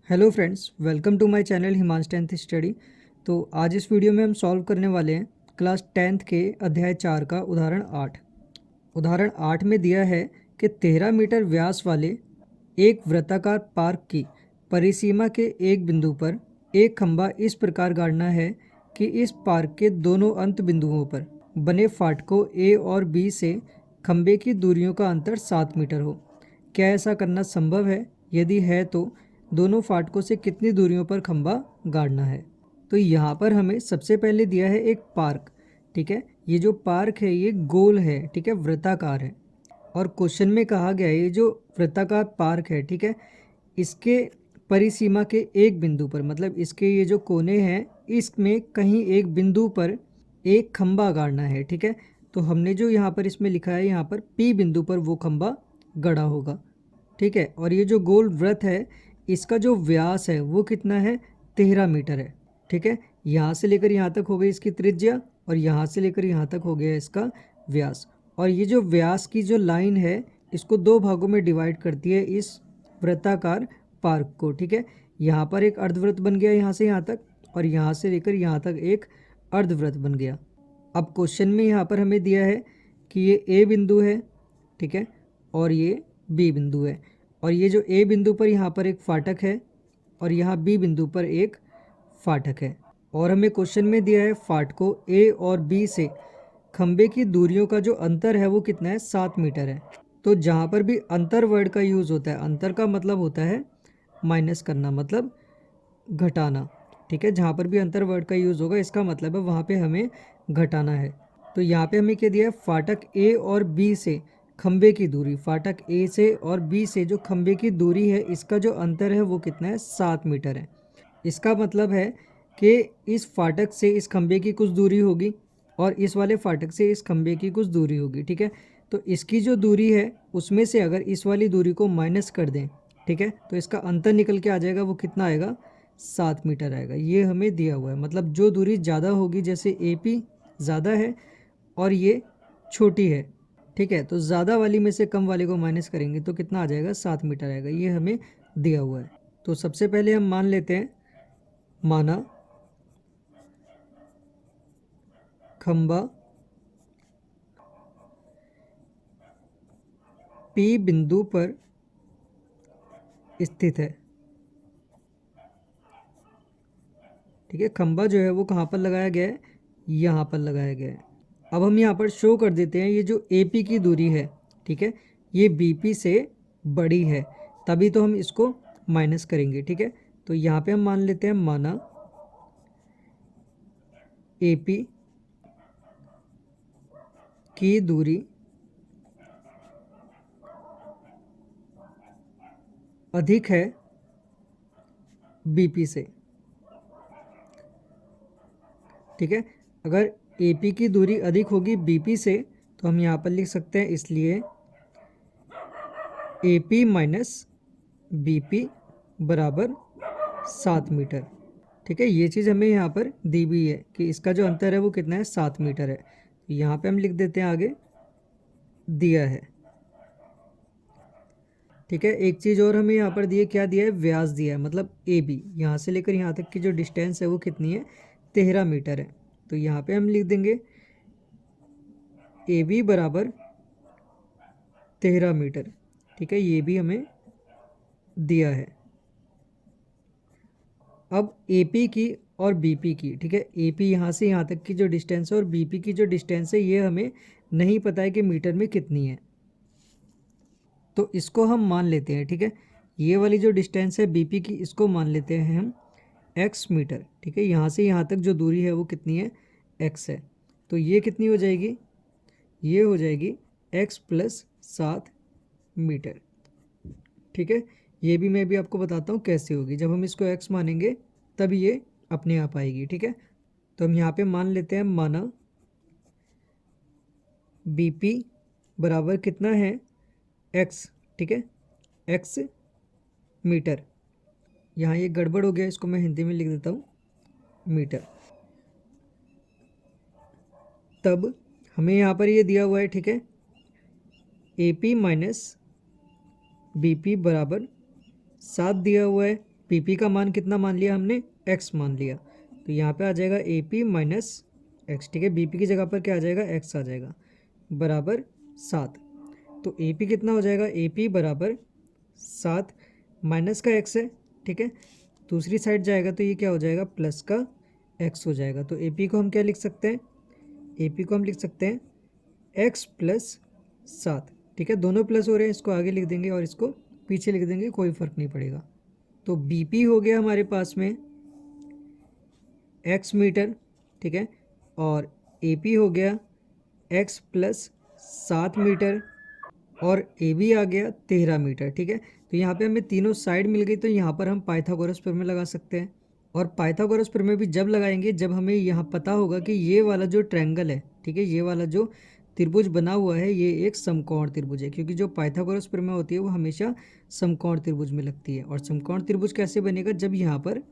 Hello friends, welcome to my channel Himansh 10th study. तो आज इस वीडियो में हम सॉल्व करने वाले हैं क्लास 10th के अध्याय 4 का उदाहरण 8। उदाहरण 8 में दिया है कि 13 मीटर व्यास वाले एक वृत्ताकार पार्क की परिसीमा के एक बिंदु पर एक खंभा इस प्रकार गाड़ना है कि इस पार्क के दोनों अंत बिंदुओं पर बने फाटकों ए और बी से खंभे की दूरियों का अंतर 7 मीटर हो। क्या ऐसा करना संभव है? यदि है तो दोनों फाटकों से कितनी दूरियों पर खंभा गाड़ना है। तो यहाँ पर हमें सबसे पहले दिया है एक पार्क। ठीक है, ये जो पार्क है ये गोल है, ठीक है, वृत्ताकार है। और क्वेश्चन में कहा गया है ये जो वृत्ताकार पार्क है, ठीक है, इसके परिसीमा के एक बिंदु पर, मतलब इसके ये जो कोने हैं इसमें कहीं एक बिंदु पर एक खंभा गाड़ना है। ठीक है, तो हमने जो यहाँ पर इसमें लिखा है, यहाँ पर पी बिंदु पर वो खंभा गड़ा होगा। ठीक है, और ये जो गोल वृत्त है इसका जो व्यास है वो कितना है? 13 मीटर है। ठीक है, यहाँ से लेकर यहाँ तक हो गई इसकी त्रिज्या और यहाँ से लेकर यहाँ तक हो गया इसका व्यास। और ये जो व्यास की जो लाइन है इसको दो भागों में डिवाइड करती है इस वृत्ताकार पार्क को। ठीक है, यहाँ पर एक अर्धवृत्त बन गया यहाँ से यहाँ तक, और यहाँ से लेकर यहाँ तक एक अर्धवृत्त बन गया। अब क्वेश्चन में यहाँ पर हमें दिया है कि ये ए बिंदु है, ठीक है, और ये बी बिंदु है, और ये जो ए बिंदु पर यहाँ पर एक फाटक है और यहाँ बी बिंदु पर एक फाटक है। और हमें क्वेश्चन में दिया है फाटकों ए और बी से खंबे की दूरियों का जो अंतर है वो कितना है? 7 मीटर है। तो जहाँ पर भी अंतर वर्ड का यूज़ होता है, अंतर का मतलब होता है माइनस करना, मतलब घटाना। ठीक है, जहाँ पर भी अंतर वर्ड का यूज़ होगा इसका मतलब है वहाँ पे हमें घटाना है। तो यहाँ पे हमें क्या दिया है? फाटक ए और बी से खंबे की दूरी, फाटक ए से और बी से जो खंबे की दूरी है इसका जो अंतर है वो कितना है? 7 मीटर है। इसका मतलब है कि इस फाटक से इस खंबे की कुछ दूरी होगी और इस वाले फाटक से इस खंबे की कुछ दूरी होगी। ठीक है, तो इसकी जो दूरी है उसमें से अगर इस वाली दूरी को माइनस कर दें, ठीक है, तो इसका अंतर निकल के आ जाएगा। वो कितना आएगा? 7 मीटर आएगा। ये हमें दिया हुआ है, मतलब जो दूरी ज़्यादा होगी, जैसे ए पी ज़्यादा है और ये छोटी है, ठीक है, तो ज़्यादा वाली में से कम वाले को माइनस करेंगे तो कितना आ जाएगा? 7 मीटर आएगा। ये हमें दिया हुआ है। तो सबसे पहले हम मान लेते हैं, माना खंबा पी बिंदु पर स्थित है। ठीक है, खंबा जो है वो कहाँ पर लगाया गया है? यहाँ पर लगाया गया है। अब हम यहाँ पर शो कर देते हैं ये जो ए पी की दूरी है, ठीक है, ये बी पी से बड़ी है, तभी तो हम इसको माइनस करेंगे। ठीक है, तो यहाँ पे हम मान लेते हैं, माना ए पी की दूरी अधिक है बीपी से। ठीक है, अगर एपी की दूरी अधिक होगी बीपी से तो हम यहाँ पर लिख सकते हैं, इसलिए एपी माइनस बीपी बराबर 7 मीटर। ठीक है, ये चीज़ हमें यहाँ पर दी हुई है कि इसका जो अंतर है वो कितना है? 7 मीटर है। तो यहाँ पे हम लिख देते हैं आगे, दिया है। ठीक है, एक चीज़ और हमें यहाँ पर दिए, क्या दिया है? व्यास दिया है, मतलब ए बी, यहाँ से लेकर यहाँ तक की जो डिस्टेंस है वो कितनी है? 13 मीटर है। तो यहाँ पे हम लिख देंगे ए बी बराबर 13 मीटर। ठीक है, ये भी हमें दिया है। अब ए पी की और बी पी की, ठीक है, ए पी यहाँ से यहाँ तक की जो डिस्टेंस है और बी पी की जो डिस्टेंस है ये हमें नहीं पता है कि मीटर में कितनी है, तो इसको हम मान लेते हैं। ठीक है, ये वाली जो डिस्टेंस है बीपी की इसको मान लेते हैं हम एक्स मीटर। ठीक है, यहाँ से यहाँ तक जो दूरी है वो कितनी है? एक्स है। तो ये कितनी हो जाएगी? ये हो जाएगी एक्स प्लस 7 मीटर। ठीक है, ये भी मैं भी आपको बताता हूँ कैसे होगी। जब हम इसको एक्स मानेंगे तब ये अपने आप आएगी। ठीक है, तो हम यहाँ पे मान लेते हैं, माना बीपी बराबर कितना है? एक्स। ठीक है, एक्स मीटर। यहाँ ये गड़बड़ हो गया, इसको मैं हिंदी में लिख देता हूँ, मीटर। तब हमें यहाँ पर ये दिया हुआ है, ठीक है, A P minus B P बराबर 7 दिया हुआ है, पी का मान कितना मान लिया हमने, x मान लिया, तो यहाँ पे आ जाएगा ए पी माइनस एक्स, ठीक है। बी पी की जगह पर क्या आ जाएगा, x आ जाएगा, बराबर 7। तो ए पी कितना हो जाएगा, ए पी बराबर 7 माइनस का x है, ठीक है। दूसरी साइड जाएगा तो ये क्या हो जाएगा, प्लस का x हो जाएगा। तो ए पी को हम क्या लिख सकते हैं, ए पी को हम लिख सकते हैं x प्लस 7, ठीक है। दोनों प्लस हो रहे हैं, इसको आगे लिख देंगे और इसको पीछे लिख देंगे, कोई फ़र्क नहीं पड़ेगा। तो बी पी हो गया हमारे पास में x मीटर, ठीक है, और ए पी हो गया x प्लस 7 मीटर, और ए बी आ गया 13 मीटर, ठीक है। तो यहाँ पे हमें तीनों साइड मिल गई, तो यहाँ पर हम पाइथागोरस प्रमेय लगा सकते हैं। और पाइथागोरस प्रमेय भी जब लगाएंगे जब हमें यहाँ पता होगा कि ये वाला जो ट्रायंगल है, ठीक है, ये वाला जो त्रिभुज बना हुआ है ये एक समकोण त्रिभुज है, क्योंकि जो पाइथागोरस प्रमेय होती है वो हमेशा समकोण त्रिभुज में लगती है। और समकोण त्रिभुज कैसे बनेगा, जब यहाँ पर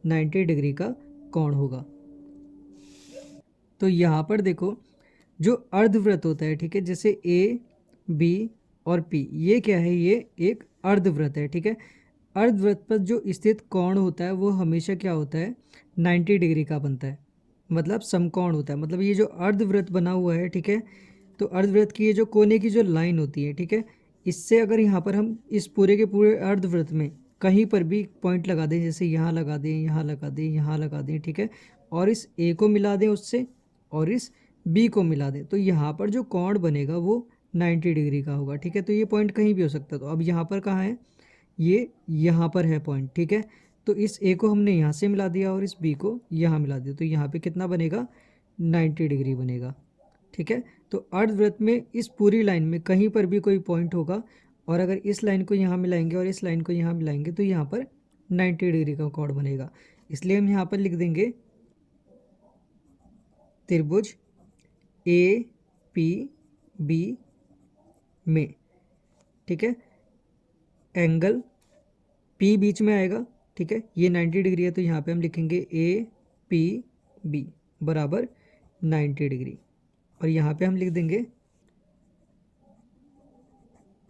90 डिग्री का कोण होगा। तो यहाँ पर देखो जो अर्धवृत्त होता है, ठीक है, जैसे ए बी और पी, ये क्या है, ये एक अर्धवृत्त है, ठीक है। अर्धवृत्त पर जो स्थित कोण होता है वो हमेशा क्या होता है, 90 डिग्री का बनता है, मतलब समकोण होता है। मतलब ये जो अर्धवृत्त बना हुआ है, ठीक है, तो अर्धवृत्त की ये जो कोने की जो लाइन होती है, ठीक है, इससे अगर यहाँ पर हम इस पूरे के पूरे अर्धवृत्त में कहीं पर भी पॉइंट लगा दें, जैसे यहाँ लगा दें, यहाँ लगा दें, यहाँ लगा दें, ठीक है, और इस ए को मिला दें उससे और इस बी को मिला दें, तो यहाँ पर जो कोण बनेगा वो 90 डिग्री का होगा, ठीक है। तो ये पॉइंट कहीं भी हो सकता है। तो अब यहाँ पर कहाँ है, ये यहाँ पर है पॉइंट, ठीक है। तो इस ए को हमने यहाँ से मिला दिया और इस बी को यहाँ मिला दिया, तो यहाँ पे कितना बनेगा, 90 डिग्री बनेगा, ठीक है। तो अर्धवृत्त में इस पूरी लाइन में कहीं पर भी कोई पॉइंट होगा, और अगर इस लाइन को यहाँ मिलाएंगे और इस लाइन को यहाँ मिलाएंगे तो यहाँ पर 90 डिग्री का कोण बनेगा। इसलिए हम यहाँ पर लिख देंगे त्रिभुज ए पी बी में, ठीक है, एंगल पी बीच में आएगा, ठीक है, ये 90 डिग्री है, तो यहाँ पे हम लिखेंगे ए पी बी बराबर 90 डिग्री, और यहाँ पे हम लिख देंगे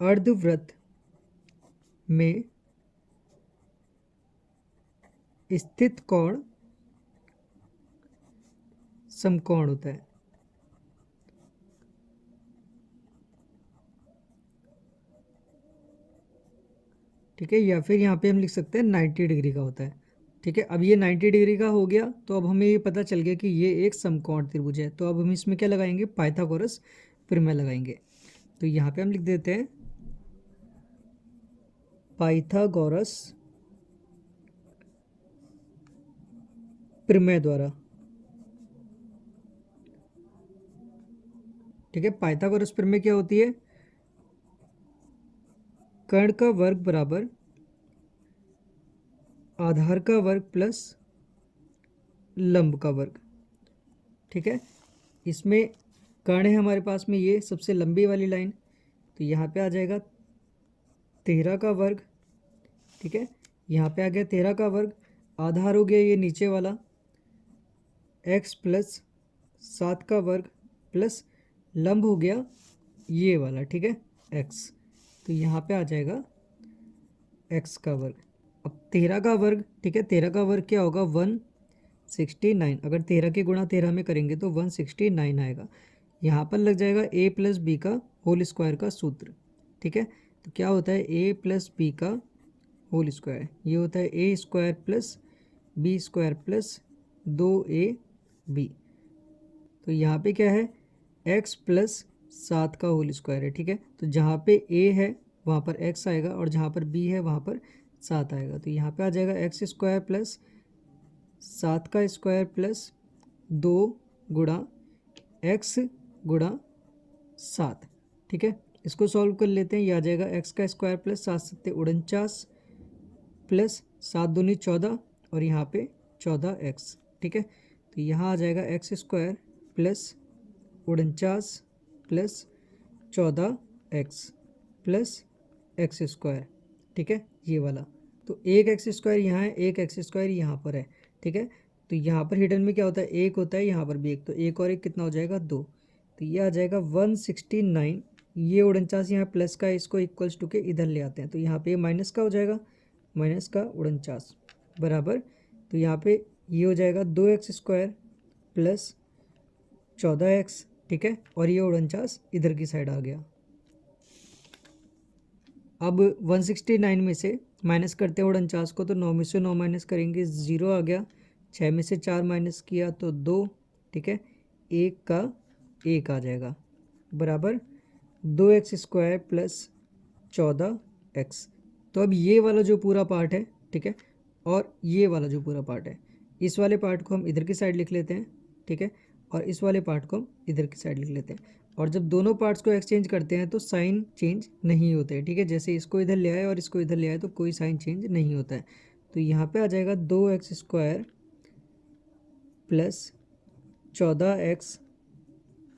अर्धवृत्त में स्थित कोण समकोण होता है, ठीक है, या फिर यहाँ पे हम लिख सकते हैं 90 डिग्री का होता है, ठीक है। अब ये 90 डिग्री का हो गया, तो अब हमें ये पता चल गया कि ये एक समकोण त्रिभुज है। तो अब हम इसमें क्या लगाएंगे, पाइथागोरस प्रमेय लगाएंगे। तो यहाँ पे हम लिख देते हैं पाइथागोरस प्रमेय द्वारा, ठीक है। पाइथागोरस प्रमेय क्या होती है, कर्ण का वर्ग बराबर आधार का वर्ग प्लस लंब का वर्ग, ठीक है। इसमें कर्ण है हमारे पास में ये सबसे लंबी वाली लाइन, तो यहाँ पे आ जाएगा 13 का वर्ग, ठीक है, यहाँ पे आ गया 13 का वर्ग, आधार हो गया ये नीचे वाला x प्लस 7 का वर्ग प्लस लंब हो गया ये वाला, ठीक है, x, तो यहाँ पे आ जाएगा x का वर्ग। अब 13 का वर्ग, ठीक है, 13 का वर्ग क्या होगा, 169, अगर 13 के गुणा 13 में करेंगे तो 169 आएगा। यहाँ पर लग जाएगा a प्लस बी का होल स्क्वायर का सूत्र, ठीक है। तो क्या होता है, a प्लस बी का होल स्क्वायर, ये होता है a square plus B square plus 2ab। तो यहाँ पे क्या है, x प्लस 7 का होल स्क्वायर है, ठीक है। तो जहाँ पे a है वहाँ पर x आएगा और जहाँ पर b है वहाँ पर 7 आएगा। तो यहाँ पे आ जाएगा x स्क्वायर प्लस 7 का स्क्वायर प्लस 2 गुणा x गुणा 7, ठीक है। इसको सॉल्व कर लेते हैं, ये आ जाएगा x का स्क्वायर प्लस 7 सत्ते 49 प्लस 7 दूनी 14 और यहाँ पे 14x, ठीक है। तो यहाँ आ जाएगा x square plus 49 plus 14x plus x square, ठीक है, ये वाला। तो एक एक्स स्क्वायर यहाँ है, एक एक्स स्क्वायर यहाँ पर है, ठीक है। तो यहाँ पर हिडन में क्या होता है, एक होता है, यहाँ पर भी एक, तो एक और एक कितना हो जाएगा, 2। तो ये आ जाएगा 169, ये 49 यहाँ प्लस का है, इसको इक्वल्स टू के इधर ले आते हैं, तो यहाँ पे माइनस का हो जाएगा, माइनस का 49 बराबर, तो यहाँ पे ये हो जाएगा 2x² प्लस 14x, ठीक है, और ये 49 इधर की साइड आ गया। अब 169 में से माइनस करते हैं 49 को, तो 9 में से 9 माइनस करेंगे 0 आ गया, 6 में से 4 माइनस किया तो 2, ठीक है, 1 का 1 आ जाएगा बराबर 2x² प्लस 14x। तो अब ये वाला जो पूरा पार्ट है, ठीक है, और ये वाला जो पूरा पार्ट है, इस वाले पार्ट को हम इधर की साइड लिख लेते हैं, ठीक है, और इस वाले पार्ट को हम इधर की साइड लिख लेते हैं। और जब दोनों पार्ट्स को एक्सचेंज करते हैं तो साइन चेंज नहीं होते हैं, ठीक है, जैसे इसको इधर ले आए और इसको इधर ले आए तो कोई साइन चेंज नहीं होता है। तो यहाँ पे आ जाएगा 2x² प्लस 14x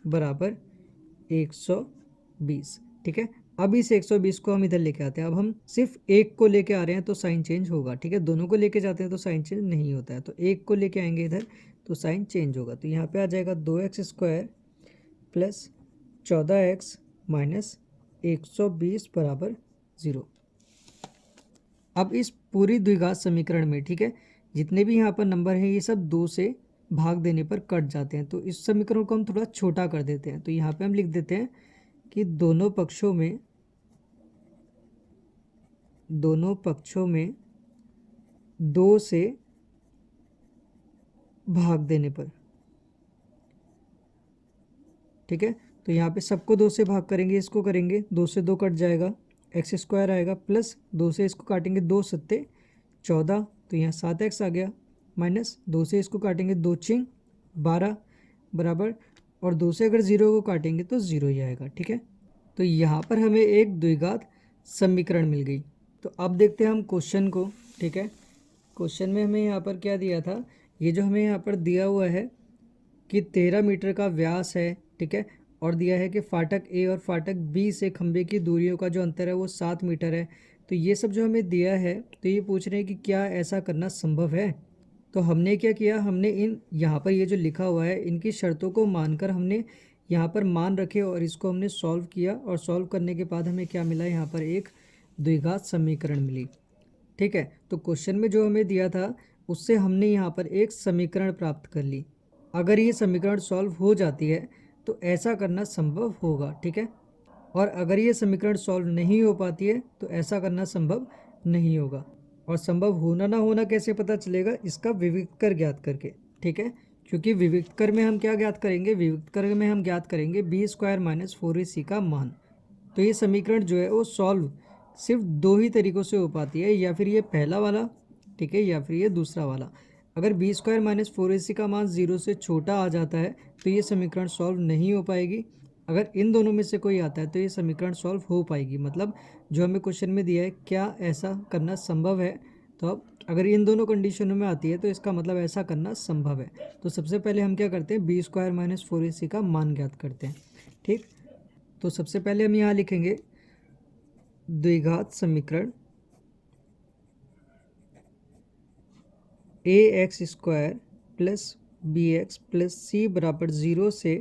बराबर 120, ठीक है। अब इस 120 को हम इधर लेके आते हैं, अब हम सिर्फ एक को लेके आ रहे हैं तो साइन चेंज होगा, ठीक है, दोनों को लेके जाते हैं तो साइन चेंज नहीं होता है, तो एक को लेके आएंगे इधर तो साइन चेंज होगा। तो यहाँ पे आ जाएगा 2x² प्लस 14x माइनस 120 बराबर 0। अब इस पूरी द्विघात समीकरण में, ठीक है, जितने भी यहाँ पर नंबर हैं ये सब 2 से भाग देने पर कट जाते हैं, तो इस समीकरण को हम थोड़ा छोटा कर देते हैं। तो यहाँ पे हम लिख देते हैं कि दोनों पक्षों में 2 से भाग देने पर, ठीक है, तो यहाँ पे सबको 2 से भाग करेंगे, इसको करेंगे 2 से 2 कट जाएगा, x² आएगा प्लस 2 से इसको काटेंगे 2 सत्ते 14, तो यहाँ 7x आ गया, माइनस 2 से इसको काटेंगे 2 चिंग 12 बराबर, और 2 से अगर 0 को काटेंगे तो 0 ही आएगा, ठीक है। तो यहाँ पर हमें एक द्विघात समीकरण मिल गई। तो अब देखते हैं हम क्वेश्चन को, ठीक है। क्वेश्चन में हमें यहाँ पर क्या दिया था, ये जो हमें यहाँ पर दिया हुआ है कि 13 मीटर का व्यास है, ठीक है, और दिया है कि फाटक ए और फाटक बी से खंभे की दूरियों का जो अंतर है वो 7 मीटर है। तो ये सब जो हमें दिया है, तो ये पूछ रहे हैं कि क्या ऐसा करना संभव है। तो हमने क्या किया, हमने यहाँ पर ये जो लिखा हुआ है इनकी शर्तों को मानकर हमने यहाँ पर मान रखे और इसको हमने सॉल्व किया, और सॉल्व करने के बाद हमें क्या मिला, यहाँ पर एक द्विघात समीकरण मिली, ठीक है। तो क्वेश्चन में जो हमें दिया था उससे हमने यहाँ पर एक समीकरण प्राप्त कर ली। अगर ये समीकरण सॉल्व हो जाती है तो ऐसा करना संभव होगा, ठीक है, और अगर ये समीकरण सॉल्व नहीं हो पाती है तो ऐसा करना संभव नहीं होगा। और संभव होना ना होना कैसे पता चलेगा, इसका विविक्त कर ज्ञात करके, ठीक है, क्योंकि विविक्त कर में हम क्या ज्ञात करेंगे, विविक्त कर में हम ज्ञात करेंगे b² माइनस 4ac का मान। तो ये समीकरण जो है वो सॉल्व सिर्फ 2 ही तरीक़ों से हो पाती है, या फिर ये पहला वाला, ठीक है, या फिर ये दूसरा वाला। अगर b² माइनस 4ac का मान 0 से छोटा आ जाता है तो ये समीकरण सॉल्व नहीं हो पाएगी। अगर इन दोनों में से कोई आता है तो ये समीकरण सॉल्व हो पाएगी। मतलब जो हमें क्वेश्चन में दिया है क्या ऐसा करना संभव है, तो अब अगर इन दोनों कंडीशनों में आती है तो इसका मतलब ऐसा करना संभव है। तो सबसे पहले हम क्या करते हैं, b² माइनस 4ac का मान ज्ञात करते हैं, ठीक। तो सबसे पहले हम यहाँ लिखेंगे द्विघात समीकरण ax² plus bx plus c बराबर 0 से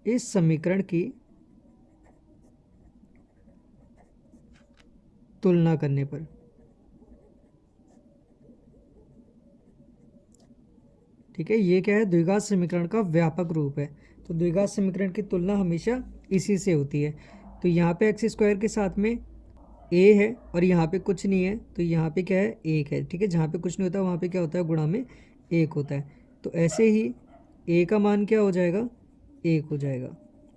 इस समीकरण की तुलना करने पर, ठीक है, ये क्या है, द्विघात समीकरण का व्यापक रूप है। तो द्विघात समीकरण की तुलना हमेशा इसी से होती है। तो यहाँ पे x² के साथ में a है और यहाँ पे कुछ नहीं है, तो यहाँ पे क्या है, 1 है, ठीक है, जहाँ पे कुछ नहीं होता वहाँ पे क्या होता है, गुणा में 1 होता है। तो ऐसे ही a का मान क्या हो जाएगा, 1 हो जाएगा।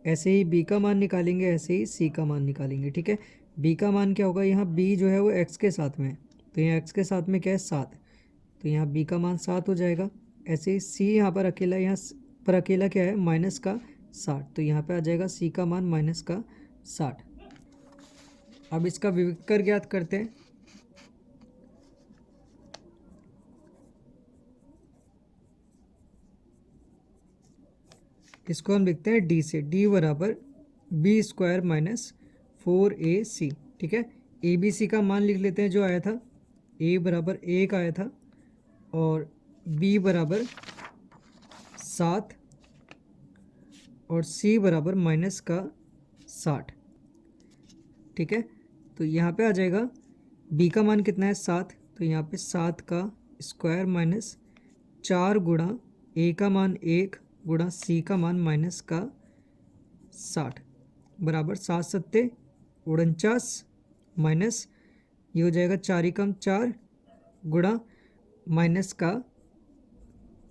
ऐसे ही b का मान निकालेंगे, ऐसे ही c का मान निकालेंगे, ठीक है। b का मान क्या होगा, यहाँ b जो है वो x के साथ में है, तो यहाँ x के साथ में क्या है, 7, तो यहाँ b का मान 7 हो जाएगा। ऐसे ही c यहाँ पर अकेला, यहाँ पर अकेला क्या है, माइनस का 60, तो यहाँ पे आ जाएगा c का मान माइनस का 60। अब इसका विविक्त कर ज्ञात करते हैं। इसको हम लिखते हैं d से, d बराबर b² माइनस 4ac, ठीक है। abc का मान लिख लेते हैं जो आया था, a बराबर 1 आया था और b बराबर 7 और c बराबर माइनस का 60, ठीक है। तो यहाँ पे आ जाएगा b का मान कितना है 7, तो यहाँ पे 7 का स्क्वायर माइनस 4 गुणा a का मान 1 गुणा c का मान माइनस का 60 बराबर 7 सत्ते 49 माइनस ये हो जाएगा 4 एकम 4 गुणा माइनस का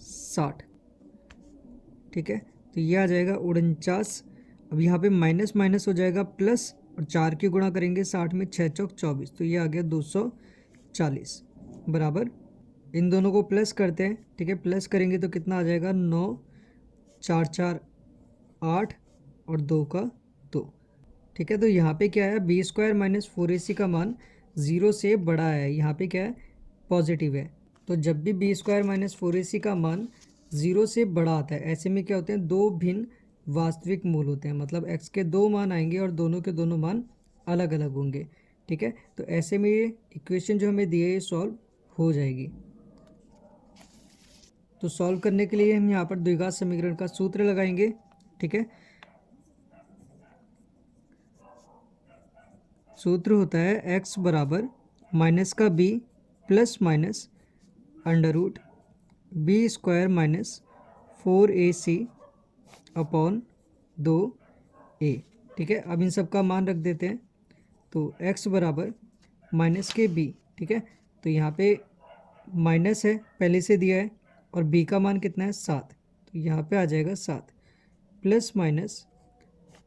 60। ठीक है, तो ये आ जाएगा 49। अब यहाँ पे माइनस माइनस हो जाएगा प्लस, और 4 की गुणा करेंगे 60 में 6 चौक 24, तो ये आ गया 240 बराबर इन दोनों को प्लस करते हैं। ठीक है, प्लस करेंगे तो कितना आ जाएगा 9 4 4 8 और 2 का 2। ठीक है, तो यहाँ पे क्या है बी स्क्वायर माइनस 4ac का मान 0 से बड़ा है, यहाँ पे क्या है पॉजिटिव है। तो जब भी बी स्क्वायर माइनस 4ac का मान 0 से बड़ा आता है, ऐसे में क्या होते हैं दो भिन्न वास्तविक मूल होते हैं, मतलब x के दो मान आएंगे और दोनों के दोनों मान अलग अलग होंगे। ठीक है, तो ऐसे में ये इक्वेशन जो हमें दी है ये सॉल्व हो जाएगी। तो सॉल्व करने के लिए हम यहाँ पर द्विघात समीकरण का सूत्र लगाएंगे। ठीक है, सूत्र होता है x बराबर माइनस का b plus minus under root B square minus 4ac upon 2a। ठीक है, अब इन सब का मान रख देते हैं। तो x बराबर माइनस के b। ठीक है, तो यहाँ पे माइनस है पहले से दिया है, और b का मान कितना है 7, तो यहाँ पे आ जाएगा 7 plus minus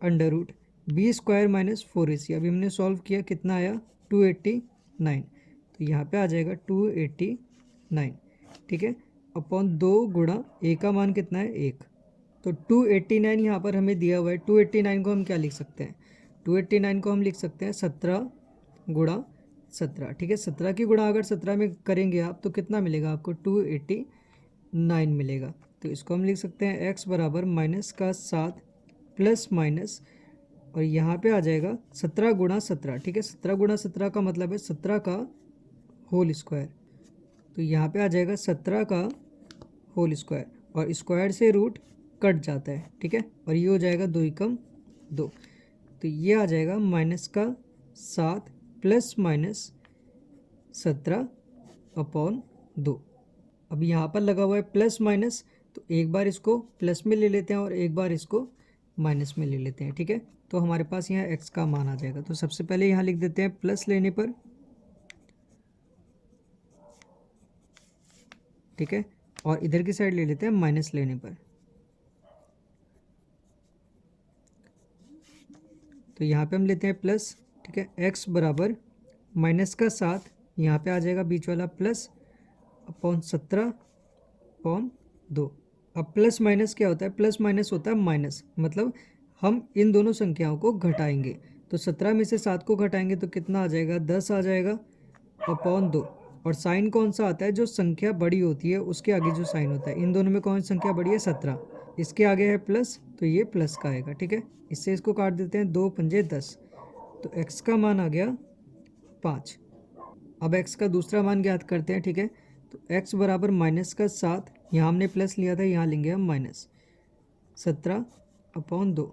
under root B square minus 4ac। अभी हमने सॉल्व किया, कितना आया 289, तो यहाँ पे आ जाएगा 289। ठीक है, अपॉन 2 गुणा a का मान कितना है 1, तो 289 यहाँ पर हमें दिया हुआ है। 289 को हम क्या लिख सकते हैं, 289 को हम लिख सकते हैं 17 गुणा 17। ठीक है, 17 की गुणा अगर 17 में करेंगे आप तो कितना मिलेगा आपको 289 मिलेगा। तो इसको हम लिख सकते हैं x बराबर माइनस का 7 प्लस माइनस, और यहाँ पे आ जाएगा 17 गुणा 17। ठीक है, 17 गुणा 17 का मतलब है 17 का होल स्क्वायर, तो यहाँ पे आ जाएगा 17 का होल स्क्वायर, और स्क्वायर से रूट कट जाता है। ठीक है, और ये हो जाएगा 2 एकम 2, तो ये आ जाएगा माइनस का 7 प्लस माइनस 17 अपॉन 2। अब यहाँ पर लगा हुआ है प्लस माइनस, तो एक बार इसको प्लस में ले लेते हैं और एक बार इसको माइनस में ले लेते हैं। ठीक है, तो हमारे पास यहाँ x का मान आ जाएगा। तो सबसे पहले यहाँ लिख देते हैं प्लस लेने पर। ठीक है, और इधर की साइड ले लेते हैं माइनस लेने पर। तो यहाँ पे हम लेते हैं प्लस। ठीक है, x बराबर माइनस का 7, यहाँ पे आ जाएगा बीच वाला प्लस अपॉन 17 अपॉन 2। अब प्लस माइनस क्या होता है, प्लस माइनस होता है माइनस, मतलब हम इन दोनों संख्याओं को घटाएंगे। तो 17 में से 7 को घटाएंगे तो कितना आ जाएगा 10 आ जाएगा अपॉन 2। और साइन कौन सा आता है, जो संख्या बड़ी होती है उसके आगे जो साइन होता है। इन दोनों में कौन सी संख्या बड़ी है 17, इसके आगे है प्लस, तो ये प्लस का आएगा। ठीक है, इससे इसको काट देते हैं, 2 पंजे 10, तो x का मान आ गया 5। अब x का दूसरा मान ज्ञात करते हैं। ठीक है, तो x बराबर माइनस का 7, यहाँ हमने प्लस लिया था, यहाँ लेंगे हम माइनस 17 अपॉन 2।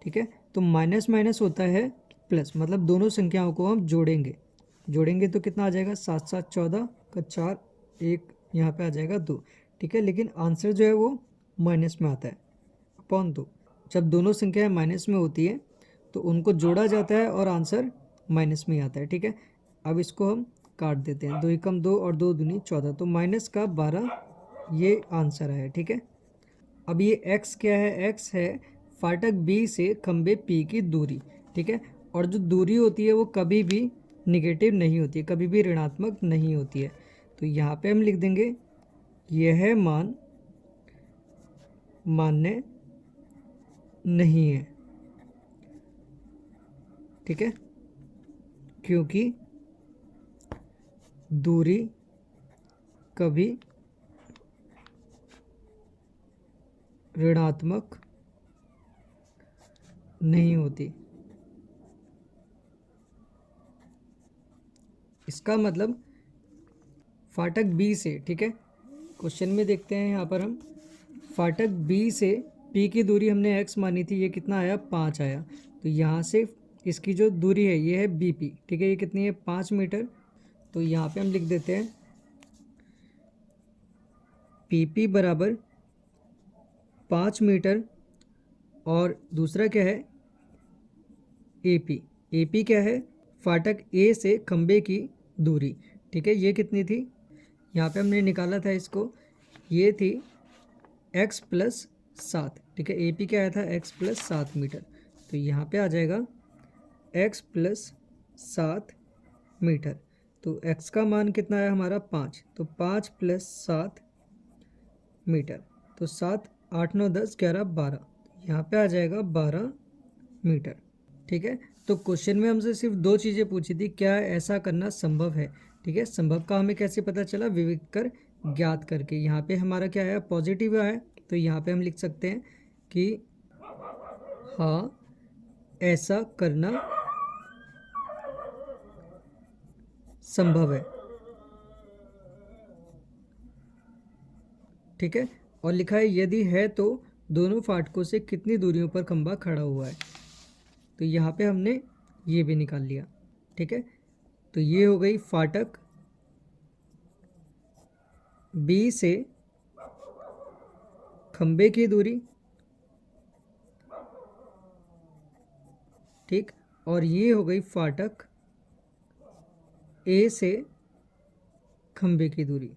ठीक है, तो माइनस माइनस होता है प्लस, मतलब दोनों संख्याओं को हम जोड़ेंगे तो कितना आ जाएगा 7 7 14 का 4, 1 यहाँ पे आ जाएगा 2। ठीक है, लेकिन आंसर जो है वो माइनस में आता है अपॉन 2। जब दोनों संख्याएं माइनस में होती है तो उनको जोड़ा जाता है और आंसर माइनस में आता है। ठीक है, अब इसको हम काट देते हैं, 2 एकम 2 और 2 दूनी 14, तो माइनस का 12 ये आंसर है। ठीक है, अब ये x क्या है, x है फाटक B से खंबे P की दूरी। ठीक है, और जो दूरी होती है वो कभी भी निगेटिव नहीं होती है, कभी भी ऋणात्मक नहीं होती है। तो यहाँ पे हम लिख देंगे यह मान मान्य नहीं है। ठीक है, क्योंकि दूरी कभी ऋणात्मक नहीं होती। इसका मतलब फाटक बी से, ठीक है, क्वेश्चन में देखते हैं यहाँ पर हम, फाटक बी से पी की दूरी हमने x मानी थी, ये कितना आया 5 आया। तो यहाँ से इसकी जो दूरी है ये है BP, ठीक है। ये कितनी है? 5 मीटर। तो यहाँ पे हम लिख देते हैं PP बराबर 5 मीटर, और दूसरा क्या है? AP क्या है? फाटक A से खंबे की दूरी, ठीक है। ये कितनी थी? यहाँ पे हमने निकाला था इसको, ये थी x+7, ठीक है। AP क्या आया था? x+7 metre. तो यहाँ पे आ जाएगा x+7 मीटर। तो x का मान कितना है हमारा? 5। तो 5+7 मीटर। तो 7, 8, 9, 10, 11, 12, यहाँ पे आ जाएगा 12 मीटर, ठीक है। तो क्वेश्चन में हमसे सिर्फ दो चीज़ें पूछी थी, क्या ऐसा करना संभव है, ठीक है। संभव का हमें कैसे पता चला? विविध कर ज्ञात करके। यहाँ पे हमारा क्या है? पॉजिटिव है। तो यहाँ पे हम लिख सकते हैं कि हाँ, ऐसा करना संभव है, ठीक है। और लिखा है यदि है तो दोनों फाटकों से कितनी दूरियों पर खंभा खड़ा हुआ है। तो यहाँ पे हमने ये भी निकाल लिया, ठीक है। तो ये हो गई फाटक B से खंबे की दूरी, ठीक। और ये हो गई फाटक A से खंबे की दूरी।